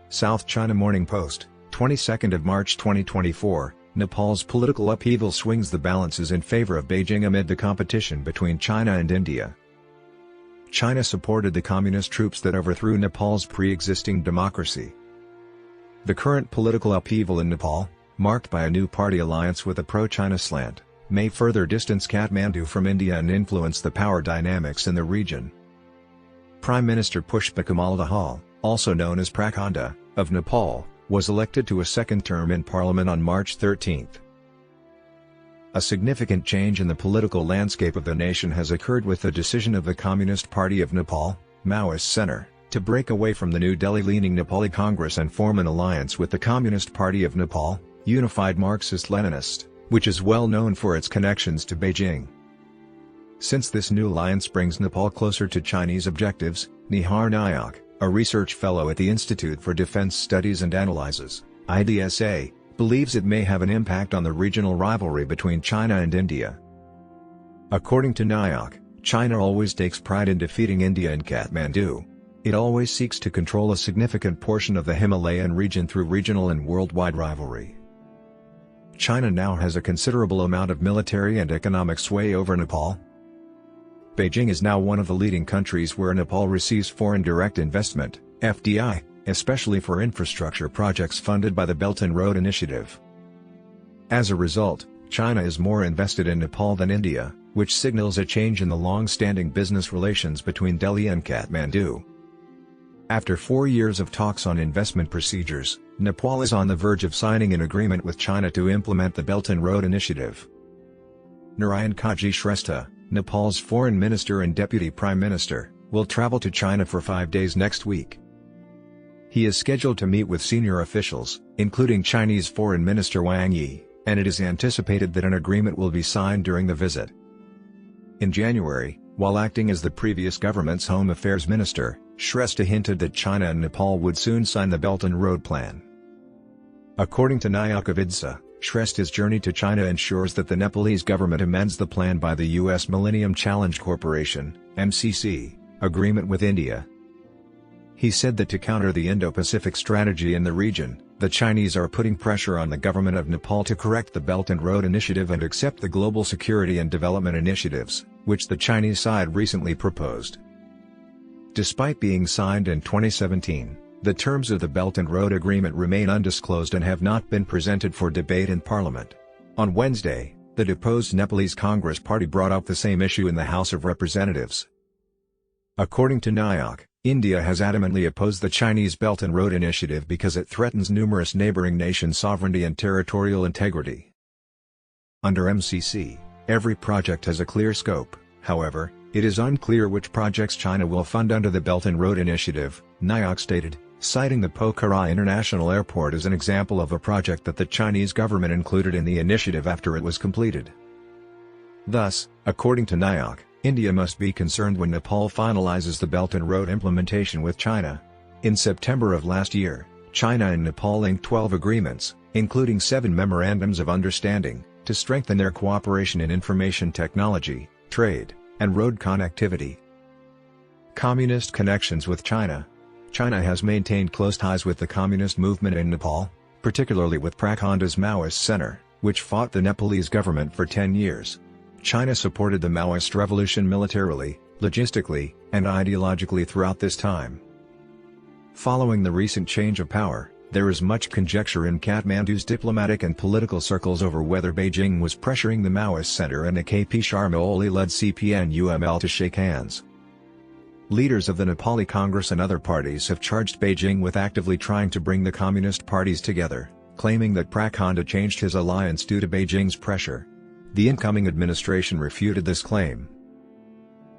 South China Morning Post, 22nd of March 2024, Nepal's political upheaval swings the balances in favor of Beijing amid the competition between China and India. China supported the communist troops that overthrew Nepal's pre-existing democracy. The current political upheaval in Nepal, marked by a new party alliance with a pro-China slant, may further distance Kathmandu from India and influence the power dynamics in the region. Prime Minister Pushpa Kamal Dahal, also known as Prachanda, of Nepal, was elected to a second term in parliament on March 13. A significant change in the political landscape of the nation has occurred with the decision of the Communist Party of Nepal, Maoist Center, to break away from the new Delhi-leaning Nepali Congress and form an alliance with the Communist Party of Nepal, unified Marxist-Leninist, which is well known for its connections to Beijing. Since this new alliance brings Nepal closer to Chinese objectives, Nihar Nayak, a research fellow at the Institute for Defense Studies and Analyses, IDSA, believes it may have an impact on the regional rivalry between China and India. According to Nayak, China always takes pride in defeating India in Kathmandu. It always seeks to control a significant portion of the Himalayan region through regional and worldwide rivalry. China now has a considerable amount of military and economic sway over Nepal. Beijing is now one of the leading countries where Nepal receives foreign direct investment, FDI, especially for infrastructure projects funded by the Belt and Road Initiative. As a result, China is more invested in Nepal than India, which signals a change in the long-standing business relations between Delhi and Kathmandu. After 4 years of talks on investment procedures, Nepal is on the verge of signing an agreement with China to implement the Belt and Road Initiative. Narayan Kaji Shrestha, Nepal's foreign minister and deputy prime minister, will travel to China for 5 days next week. He is scheduled to meet with senior officials, including Chinese Foreign Minister Wang Yi, and it is anticipated that an agreement will be signed during the visit. In January, while acting as the previous government's Home Affairs Minister, Shrestha hinted that China and Nepal would soon sign the Belt and Road Plan. According to Nayak of IDSA, Shrestha's journey to China ensures that the Nepalese government amends the plan by the U.S. Millennium Challenge Corporation, MCC, agreement with India. He said that to counter the Indo-Pacific strategy in the region, the Chinese are putting pressure on the government of Nepal to correct the Belt and Road Initiative and accept the Global Security and Development Initiatives, which the Chinese side recently proposed. Despite being signed in 2017, the terms of the Belt and Road Agreement remain undisclosed and have not been presented for debate in Parliament. On Wednesday, the deposed Nepalese Congress Party brought up the same issue in the House of Representatives. According to Nayak, India has adamantly opposed the Chinese Belt and Road Initiative because it threatens numerous neighboring nations' sovereignty and territorial integrity. Under MCC, every project has a clear scope. However, it is unclear which projects China will fund under the Belt and Road Initiative, Nayak stated, citing the Pokhara International Airport as an example of a project that the Chinese government included in the initiative after it was completed. Thus, according to Nayak, India must be concerned when Nepal finalizes the Belt and Road implementation with China. In September of last year, China and Nepal inked 12 agreements, including 7 memorandums of understanding, to strengthen their cooperation in information technology, trade, and road connectivity. Communist connections with China. China has maintained close ties with the communist movement in Nepal, particularly with Prachanda's Maoist Center, which fought the Nepalese government for 10 years. China supported the Maoist revolution militarily, logistically, and ideologically throughout this time. Following the recent change of power, there is much conjecture in Kathmandu's diplomatic and political circles over whether Beijing was pressuring the Maoist Center and the KP Sharma Oli-led CPN-UML to shake hands. Leaders of the Nepali Congress and other parties have charged Beijing with actively trying to bring the communist parties together, claiming that Prachanda changed his alliance due to Beijing's pressure. The incoming administration refuted this claim.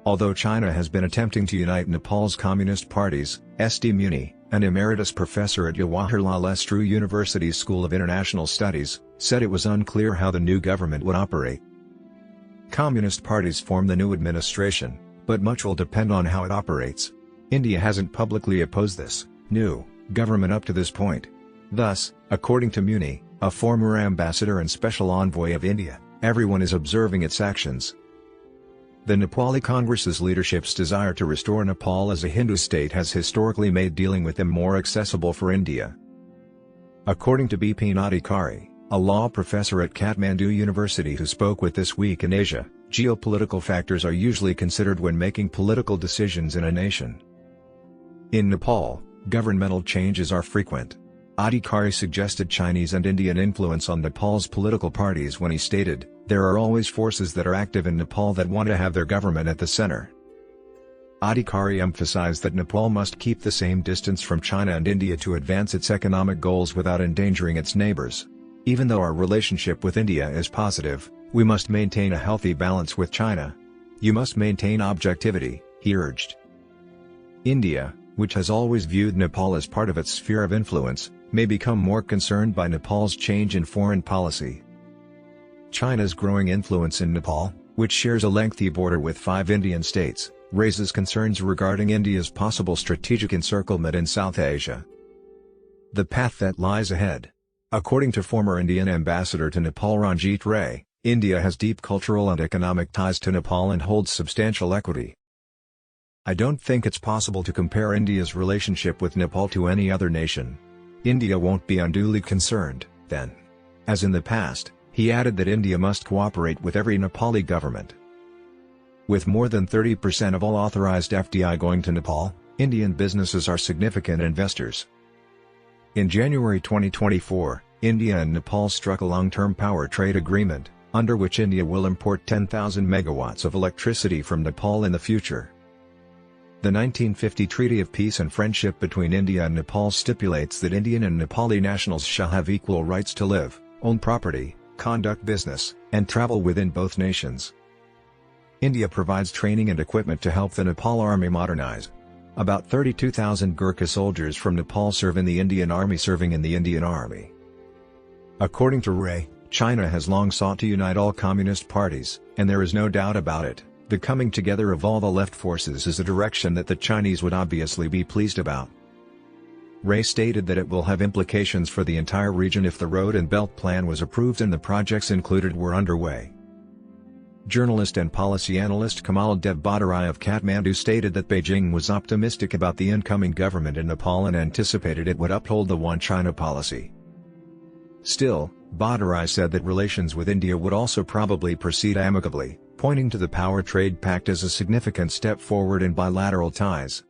Although China has been attempting to unite Nepal's communist parties, S.D. Muni, an emeritus professor at Jawaharlal Nehru University's School of International Studies, said it was unclear how the new government would operate. Communist parties form the new administration, but much will depend on how it operates. India hasn't publicly opposed this new government up to this point. Thus, according to Muni, a former ambassador and special envoy of India, everyone is observing its actions. The Nepali Congress's leadership's desire to restore Nepal as a Hindu state has historically made dealing with them more accessible for India. According to Bipin Adhikari, a law professor at Kathmandu University who spoke with This Week in Asia, geopolitical factors are usually considered when making political decisions in a nation. In Nepal, governmental changes are frequent. Adhikari suggested Chinese and Indian influence on Nepal's political parties when he stated, "There are always forces that are active in Nepal that want to have their government at the center." Adhikari emphasized that Nepal must keep the same distance from China and India to advance its economic goals without endangering its neighbors. Even though our relationship with India is positive, we must maintain a healthy balance with China. You must maintain objectivity, he urged. India, which has always viewed Nepal as part of its sphere of influence, may become more concerned by Nepal's change in foreign policy. China's growing influence in Nepal, which shares a lengthy border with 5 Indian states, raises concerns regarding India's possible strategic encirclement in South Asia. The path that lies ahead. According to former Indian ambassador to Nepal Ranjit Ray, India has deep cultural and economic ties to Nepal and holds substantial equity. I don't think it's possible to compare India's relationship with Nepal to any other nation. India won't be unduly concerned, then. As in the past, he added that India must cooperate with every Nepali government. With more than 30% of all authorized FDI going to Nepal, Indian businesses are significant investors. In January 2024, India and Nepal struck a long-term power trade agreement, under which India will import 10,000 megawatts of electricity from Nepal in the future. The 1950 Treaty of Peace and Friendship between India and Nepal stipulates that Indian and Nepali nationals shall have equal rights to live, own property, conduct business, and travel within both nations. India provides training and equipment to help the Nepal Army modernize. About 32,000 Gurkha soldiers from Nepal serve in the Indian Army serving in the Indian Army. According to Ray, China has long sought to unite all communist parties, and there is no doubt about it. The coming together of all the left forces is a direction that the Chinese would obviously be pleased about. Ray stated that it will have implications for the entire region if the Road and Belt Plan was approved and the projects included were underway. Journalist and policy analyst Kamal Dahal of Kathmandu stated that Beijing was optimistic about the incoming government in Nepal and anticipated it would uphold the One China policy. Still, Bhattarai said that relations with India would also probably proceed amicably, pointing to the Power Trade Pact as a significant step forward in bilateral ties.